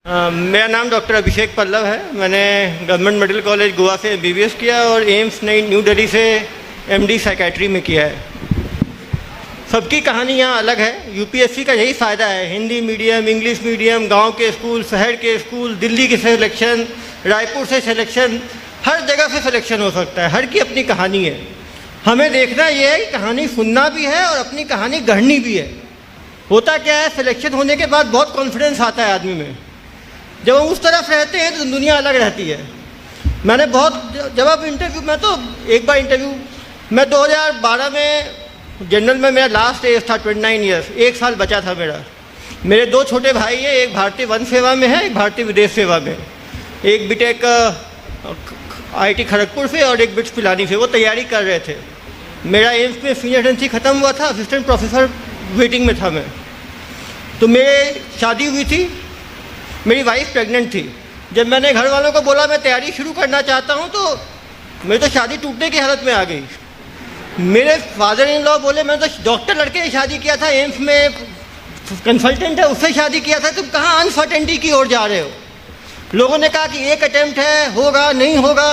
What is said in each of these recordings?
मेरा नाम डॉक्टर अभिषेक पल्लव है। मैंने गवर्नमेंट मेडिकल कॉलेज गोवा से एमबीबीएस किया और एम्स न्यू दिल्ली से एमडी साइकेट्री में किया है। सबकी कहानी यहाँ अलग है। यूपीएससी का यही फ़ायदा है, हिंदी मीडियम, इंग्लिश मीडियम, गांव के स्कूल, शहर के स्कूल, दिल्ली के सिलेक्शन, रायपुर से सिलेक्शन, हर जगह से सिलेक्शन हो सकता है। हर की अपनी कहानी है। हमें देखना ये है कि कहानी सुनना भी है और अपनी कहानी गढ़नी भी है। होता क्या है, सिलेक्शन होने के बाद बहुत कॉन्फिडेंस आता है आदमी में। जब हम उस तरफ रहते हैं तो दुनिया अलग रहती है। मैंने बहुत जब अब इंटरव्यू में तो एक बार इंटरव्यू मैं 2012 में जनरल में मेरा लास्ट एज था 29 ईयर्स, 1 साल बचा था मेरा। मेरे 2 छोटे भाई हैं, एक भारतीय वन सेवा में है, एक भारतीय विदेश सेवा में। एक बीटेक आईआईटी खड़गपुर से और एक बिट्स पिलानी से। वो तैयारी कर रहे थे। मेरा एम्स में सीनियर रेजिडेंसी ख़त्म हुआ था, असिस्टेंट प्रोफेसर वेटिंग में था मैं। तो मेरी शादी हुई थी, मेरी वाइफ प्रेग्नेंट थी। जब मैंने घर वालों को बोला मैं तैयारी शुरू करना चाहता हूँ तो मेरी तो शादी टूटने की हालत में आ गई। मेरे फादर इन लॉ बोले मैं तो डॉक्टर लड़के से शादी किया था, एम्स में कंसल्टेंट है उससे शादी किया था, तुम कहाँ अनसर्टेनिटी की ओर जा रहे हो। लोगों ने कहा कि एक अटेम्प्ट है, होगा नहीं होगा,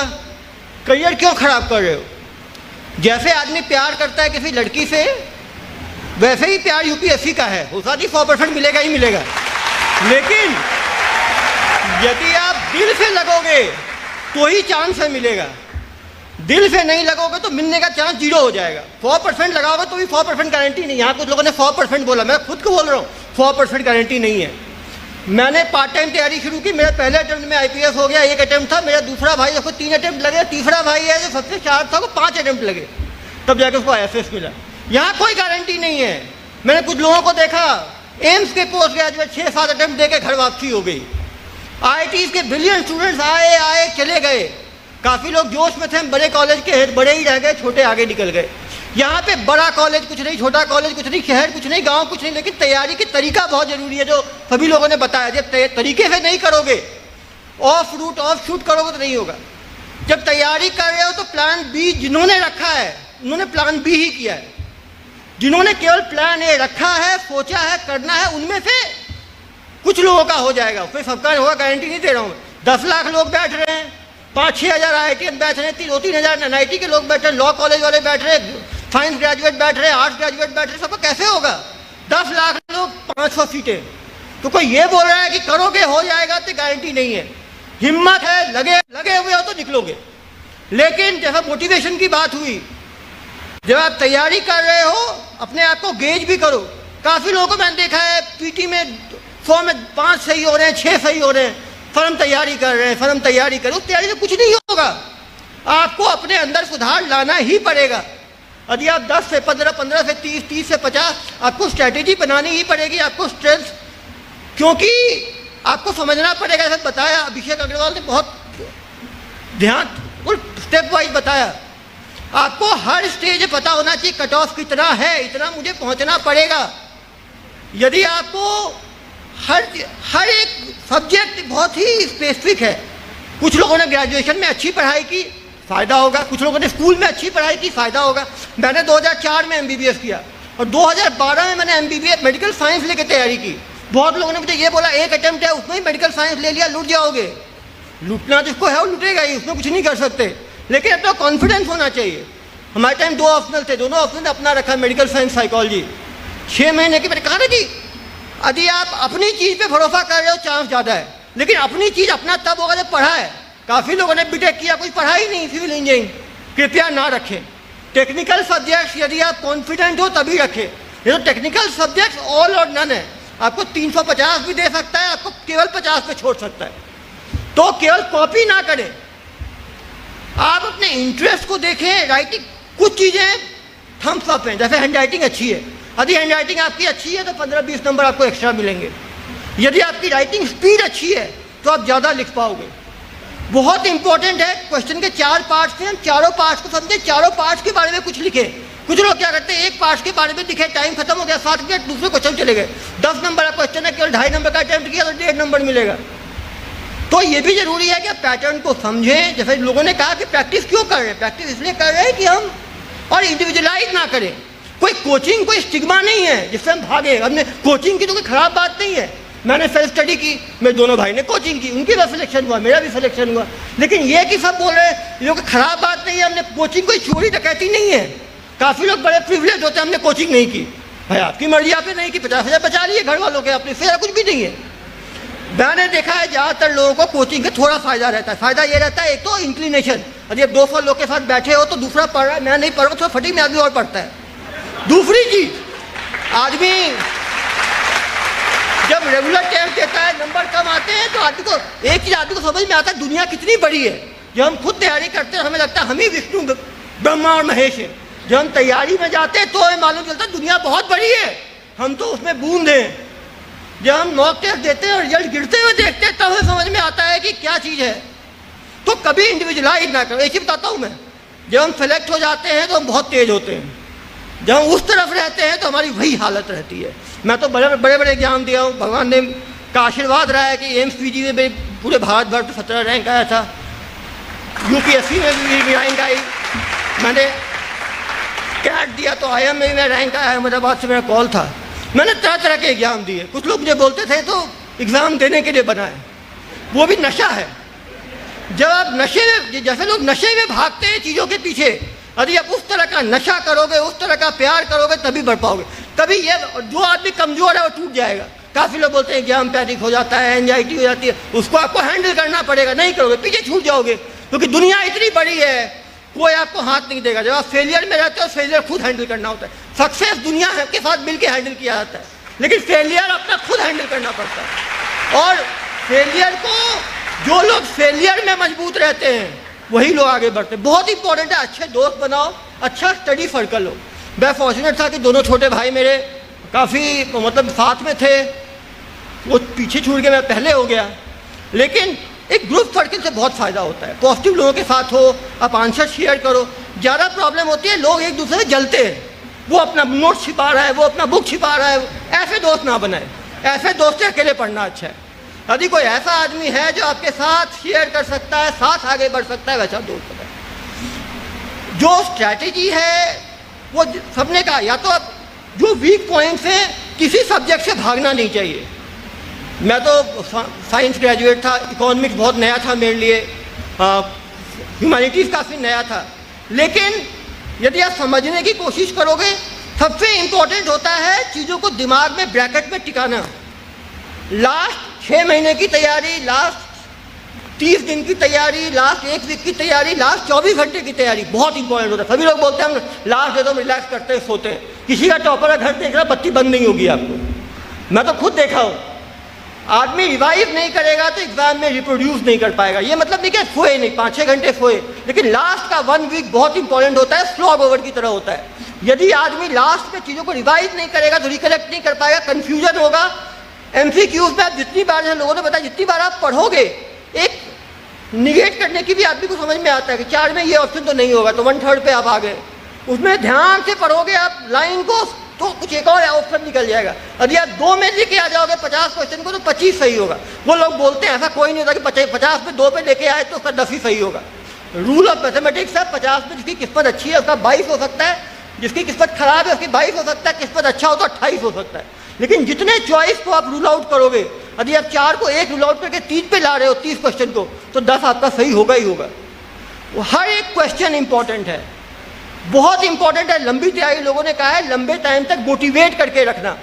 करियर क्यों ख़राब कर रहे हो। जैसे आदमी प्यार करता है किसी लड़की से, वैसे ही प्यार यूपीएससी का है। हो सकता है 100% मिलेगा ही मिलेगा, लेकिन यदि आप दिल से लगोगे तो ही चांस है मिलेगा। दिल से नहीं लगोगे तो मिलने का चांस 0 हो जाएगा। 100% लगाओगे तो भी 100% गारंटी नहीं। यहाँ कुछ लोगों ने 100% बोला, मैं खुद को बोल रहा हूँ 100% गारंटी नहीं है। मैंने पार्ट टाइम तैयारी शुरू की। मेरा पहले अटेम्प्ट में आईपीएस हो गया, 1 अटेम्प्ट था। मेरा दूसरा भाई उसको 3 अटेम्प्ट लगे, तीसरा भाई है जो सबसे शार्प था, वो 5 अटेम्प्ट लगे, तब जाके उसको आईएफएस मिला। यहाँ कोई गारंटी नहीं है। मैंने कुछ लोगों को देखा, एम्स के पोस्ट ग्रेजुएट 6-7 अटेम्प्ट दे के घर वापसी हो गई। आईआईटी के ब्रिलियंट स्टूडेंट्स आए चले गए। काफ़ी लोग जोश में थे, बड़े कॉलेज के बड़े ही रह गए, छोटे आगे निकल गए। यहाँ पे बड़ा कॉलेज कुछ नहीं, छोटा कॉलेज कुछ नहीं, शहर कुछ नहीं, गांव कुछ नहीं, लेकिन तैयारी की तरीका बहुत ज़रूरी है, जो सभी लोगों ने बताया। जब तरीके से नहीं करोगे, ऑफ रूट ऑफ शूट करोगे तो नहीं होगा। जब तैयारी कर रहे हो तो प्लान बी जिन्होंने रखा है उन्होंने प्लान बी ही किया है। जिन्होंने केवल प्लान ए रखा है, सोचा है, करना है, उनमें से कुछ लोगों का हो जाएगा, फिर सबका होगा, गारंटी नहीं दे रहा हूँ। 10 लाख लोग बैठ रहे हैं, 5-6 हज़ार आईआईटीएन बैठ रहे हैं, 2-3 हज़ार एनआईटी के लोग बैठ रहे हैं, लॉ कॉलेज वाले बैठ रहे हैं, साइंस ग्रेजुएट बैठ रहे हैं, आर्ट्स ग्रेजुएट बैठ रहे हैं, सबका कैसे होगा। 10 लाख लोग, 500 सीटें। तो कोई ये बोल रहा है कि करोगे हो जाएगा, तो गारंटी नहीं है। हिम्मत है, लगे हुए हो तो निकलोगे। लेकिन जब मोटिवेशन की बात हुई, जब आप तैयारी कर रहे हो अपने आप को गेज भी करो। काफ़ी लोगों को मैंने देखा है पीटी में 100 में 5 सही हो रहे हैं, 6 सही हो रहे हैं, फर्म तैयारी कर रहे हैं, फर्म तैयारी कर, उस तैयारी से कुछ नहीं होगा। आपको अपने अंदर सुधार लाना ही पड़ेगा। यदि आप 10 से 15, 15 से 30, 30 से 50, आपको स्ट्रैटेजी बनानी ही पड़ेगी, आपको स्ट्रेंथ, क्योंकि आपको समझना पड़ेगा। जैसे बताया अभिषेक अग्रवाल ने बहुत ध्यान स्टेप वाइज बताया। आपको हर स्टेज पता होना चाहिए कट ऑफ कितना है, इतना मुझे पहुंचना पड़ेगा। यदि आपको हर एक सब्जेक्ट बहुत ही स्पेसिफिक है। कुछ लोगों ने ग्रेजुएशन में अच्छी पढ़ाई की, फ़ायदा होगा। कुछ लोगों ने स्कूल में अच्छी पढ़ाई की, फ़ायदा होगा। मैंने 2004 में एमबीबीएस किया और 2012 में मैंने एमबीबीएस मेडिकल साइंस लेकर तैयारी की। बहुत लोगों ने मुझे ये बोला 1 अटेम्प्ट है, उसमें ही मेडिकल साइंस ले लिया, लूट जाओगे। लूटना जिसको है वो लूटेगा ही, उसमें कुछ नहीं कर सकते। लेकिन अपना कॉन्फिडेंस होना चाहिए। हमारे टाइम 2 ऑप्शनल थे, दोनों ऑप्शनल अपना रखा, मेडिकल साइंस, साइकोलॉजी। 6 महीने की मैंने कहा ना जी, यदि आप अपनी चीज़ पे भरोसा कर रहे हो चांस ज़्यादा है। लेकिन अपनी चीज़ अपना तब होगा जब पढ़ा है। काफ़ी लोगों ने बीटेक किया, कुछ पढ़ा ही नहीं, सिविल इंजीनियरिंग। कृपया ना रखें टेक्निकल सब्जेक्ट्स। यदि आप कॉन्फिडेंट हो तभी रखें। ये तो टेक्निकल सब्जेक्ट्स ऑल और नन है। आपको 350 भी दे सकता है, आपको केवल 50 पे छोड़ सकता है। तो केवल कॉपी ना करें, आप अपने इंटरेस्ट को देखें। राइटिंग कुछ चीज़ें थम्स अप हैं, जैसे हैंड राइटिंग अच्छी है। यदि हैंड राइटिंग आपकी अच्छी है तो 15-20 नंबर आपको एक्स्ट्रा मिलेंगे। यदि आपकी राइटिंग स्पीड अच्छी है तो आप ज़्यादा लिख पाओगे। बहुत इंपॉर्टेंट है। क्वेश्चन के 4 पार्ट्स हैं, हम चारों पार्ट्स को समझे, चारों पार्ट्स के बारे में कुछ लिखे। कुछ लोग क्या करते हैं, एक पार्ट के बारे में लिखे, टाइम खत्म हो गया, 7 मिनट, दूसरे क्वेश्चन चले गए। 10 नंबर का क्वेश्चन है, केवल 2.5 नंबर का अटेम्प्ट किया तो 1.5 नंबर मिलेगा। तो ये भी जरूरी है कि आप पैटर्न को समझें। जैसे लोगों ने कहा कि प्रैक्टिस क्यों कर रहे हैं, प्रैक्टिस इसलिए कर रहे हैं कि हम और इंडिविजुअलाइज ना करें। कोई कोचिंग कोई स्टिग्मा नहीं है जिससे हम भागे। हमने कोचिंग की तो कोई खराब बात नहीं है, मैंने सेल्फ स्टडी की, मेरे दोनों भाई ने कोचिंग की, उनकी भी सिलेक्शन हुआ, मेरा भी सिलेक्शन हुआ। लेकिन ये कि सब बोल रहे हैं ये खराब बात नहीं है, हमने कोचिंग कोई चोरी डकैती नहीं है। काफ़ी लोग बड़े प्रिविलेज होते हैं, हमने कोचिंग नहीं की। भाई आपकी मर्जी, आपने नहीं की, 50,000 बचा लिए घर वालों के, अपने फिर कुछ भी नहीं है। मैंने देखा है ज़्यादातर लोगों को कोचिंग का थोड़ा फ़ायदा रहता है। फ़ायदा ये रहता है, एक तो इंक्लिनेशन, अरे अब 200 लोग के साथ बैठे हो तो दूसरा पढ़ रहा है, मैं नहीं पढ़ रहा, तो फटी में आदमी और पढ़ता है। दूसरी चीज़, आदमी जब रेगुलर टेस्ट देता है, नंबर कम आते हैं, तो आदमी को एक चीज़ आदमी को समझ में आता है, दुनिया कितनी बड़ी है। जब हम खुद तैयारी करते हैं हमें लगता है हम ही विष्णु ब्रह्मा और महेश है। जब हम तैयारी में जाते हैं तो हमें मालूम चलता है दुनिया बहुत बड़ी है, हम तो उसमें बूंद हैं। जब हम मॉक टेस्ट देते हैं और रिजल्ट गिरते हुए देखते हैं तब हमें समझ में आता है कि क्या चीज़ है। तो कभी इंडिविजुअलाइज ना करो। एक ही बताता हूँ मैं, जब हम सेलेक्ट हो जाते हैं तो हम बहुत तेज होते हैं, जब हम उस तरफ रहते हैं तो हमारी वही हालत रहती है। मैं तो बड़े बड़े एग्जाम दिया हूँ, भगवान ने का आशीर्वाद रहा है कि एम्स PG में पूरे भारत भर 17 रैंक आया था, UPSC में भी रैंक आई, मैंने कैट दिया तो IIM में भी मेरा रैंक आया, अहमदाबाद से मेरा कॉल था। मैंने तरह तरह के एग्ज़ाम दिए। कुछ लोग मुझे बोलते थे तो एग्ज़ाम देने के लिए बनाए, वो भी नशा है। जब आप नशे में, जैसे लोग नशे में भागते हैं चीज़ों के पीछे, यदि आप उस तरह का नशा करोगे, उस तरह का प्यार करोगे तभी बढ़ पाओगे। तभी ये जो आदमी कमज़ोर है वो टूट जाएगा। काफ़ी लोग बोलते हैं एग्जाम पैनिक हो जाता है, एंजाइटी हो जाती है, उसको आपको हैंडल करना पड़ेगा, नहीं करोगे पीछे छूट जाओगे, क्योंकि दुनिया इतनी बड़ी है, कोई आपको हाथ नहीं देगा। जब आप फेलियर में रहते हो, फेलियर खुद हैंडल करना होता है। सक्सेस दुनिया के साथ मिलकर हैंडल किया जाता है, लेकिन फेलियर अपना खुद हैंडल करना पड़ता है। और फेलियर को, जो लोग फेलियर में मजबूत रहते हैं वही लोग आगे बढ़ते हैं। बहुत इंपॉर्टेंट है, अच्छे दोस्त बनाओ, अच्छा स्टडी सर्कल हो। मैं फॉर्चुनेट था कि दोनों छोटे भाई मेरे काफ़ी मतलब साथ में थे, वो पीछे छूट के मैं पहले हो गया। लेकिन एक ग्रुप सर्कल से बहुत फ़ायदा होता है, पॉजिटिव लोगों के साथ हो, आप आंसर शेयर करो। ज़्यादा प्रॉब्लम होती है लोग एक दूसरे से जलते हैं, वो अपना नोट छिपा रहा है, वो अपना बुक छिपा रहा है। ऐसे दोस्त ना बनाए, ऐसे दोस्त से अकेले पढ़ना अच्छा है। यदि कोई ऐसा आदमी है जो आपके साथ शेयर कर सकता है, साथ आगे बढ़ सकता है, वैसा दोस्त बनाए। जो स्ट्रैटेजी है वो सबने कहा, या तो आप जो वीक पॉइंट्स हैं, किसी सब्जेक्ट से भागना नहीं चाहिए। मैं तो साइंस ग्रेजुएट था, इकोनॉमिक्स बहुत नया था मेरे लिए, ह्यूमैनिटीज़ काफ़ी नया था। लेकिन यदि आप समझने की कोशिश करोगे, सबसे इम्पोर्टेंट होता है चीज़ों को दिमाग में ब्रैकेट में टिकाना। लास्ट 6 महीने की तैयारी, लास्ट 30 दिन की तैयारी, लास्ट 1 वीक की तैयारी, लास्ट 24 घंटे की तैयारी बहुत इंपॉर्टेंट होता है। सभी लोग बोलते हैं हम लास्ट डे तो रिलैक्स करते हैं, सोते हैं। किसी का टॉपर का घर देख रहा, बत्ती बंद नहीं होगी आपको। मैं तो खुद देखा हूँ, आदमी रिवाइव नहीं करेगा तो एग्जाम में रिप्रोड्यूस नहीं कर पाएगा। ये मतलब नहीं कि सोए नहीं, 5-6 घंटे सोए, लेकिन लास्ट का 1 वीक बहुत इंपॉर्टेंट होता है, स्लॉग ओवर की तरह होता है। यदि आदमी लास्ट में चीज़ों को रिवाइव नहीं करेगा तो रिकलेक्ट नहीं कर पाएगा, कन्फ्यूजन होगा। MCQs में आप जितनी बार, लोगों ने बताया, जितनी बार आप पढ़ोगे, एक निगेट करने की भी आदमी को समझ में आता है कि 4 में ये ऑप्शन तो नहीं होगा, तो 1/3 पे आप आ गए। उसमें ध्यान से पढ़ोगे आप लाइन को, तो कुछ एक और ऑप्शन निकल जाएगा। यदि आप 2 में लेके आ जाओगे 50 क्वेश्चन को, तो 25 सही होगा। वो लोग बोलते हैं ऐसा कोई नहीं होता कि 50 में 2 पे लेके आए तो उसका 10 ही सही होगा। रूल ऑफ मैथमेटिक्स है, 50 में जिसकी किस्मत अच्छी है उसका 22 हो सकता है, जिसकी किस्मत खराब है उसकी 22 हो सकता है, किस्मत अच्छा हो तो 28 हो सकता है। लेकिन जितने चॉइस को आप रूल आउट करोगे, यदि आप 4 को 1 रूल आउट करके 3 पे ला रहे हो 30 क्वेश्चन को, तो 10 आपका सही होगा ही होगा। हर एक क्वेश्चन इंपॉर्टेंट है, बहुत इंपॉर्टेंट है। लंबी तैयारी, लोगों ने कहा है लंबे टाइम तक मोटिवेट करके रखना।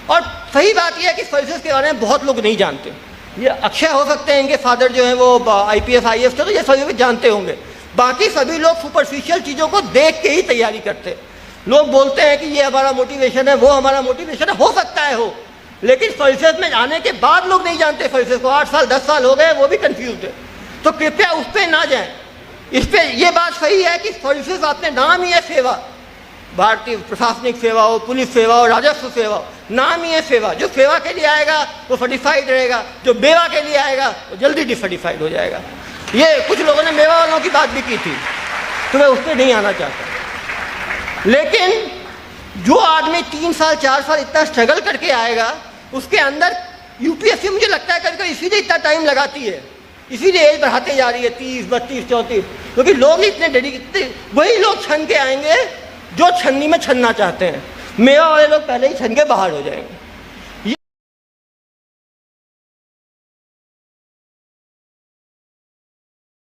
और सही बात यह है कि सर्विसेज के बारे में बहुत लोग नहीं जानते। ये अक्षय हो सकते हैं, इनके फादर जो हैं वो IPS IAS थे, तो ये सभी जानते होंगे। बाकी सभी लोग सुपरफिशियल चीज़ों को देख के ही तैयारी करते हैं। लोग बोलते हैं कि ये हमारा मोटिवेशन है, वो हमारा मोटिवेशन है, हो सकता है हो, लेकिन सर्विसेज में आने के बाद लोग नहीं जानते सर्विसेज को। 8 साल 10 साल हो गए, वो भी कंफ्यूज है। तो कृपया उस पर ना जाएं। इस पर यह बात सही है कि सर्विसेज अपने नाम ही है सेवा, भारतीय प्रशासनिक सेवा हो, पुलिस सेवा हो, राजस्व सेवा हो, नाम ही है सेवा। जो सेवा के लिए आएगा वो सर्टिफाइड रहेगा, जो मेवा के लिए आएगा वो जल्दी डिसर्टिफाइड हो जाएगा। ये कुछ लोगों ने मेवा वालों की बात भी की थी, तो मैं उस पर नहीं आना चाहता। लेकिन जो आदमी 3 साल 4 साल इतना स्ट्रगल करके आएगा, उसके अंदर UPSC मुझे लगता है कभी इसीलिए इतना टाइम लगाती है, इसीलिए एज बढ़ाते जा रही है 30, 32, 34, क्योंकि लोग इतने डेडिकेटेड, वही लोग छन के आएंगे जो छन्नी में छनना चाहते हैं। मेवा वाले लोग पहले ही छन के बाहर हो जाएंगे।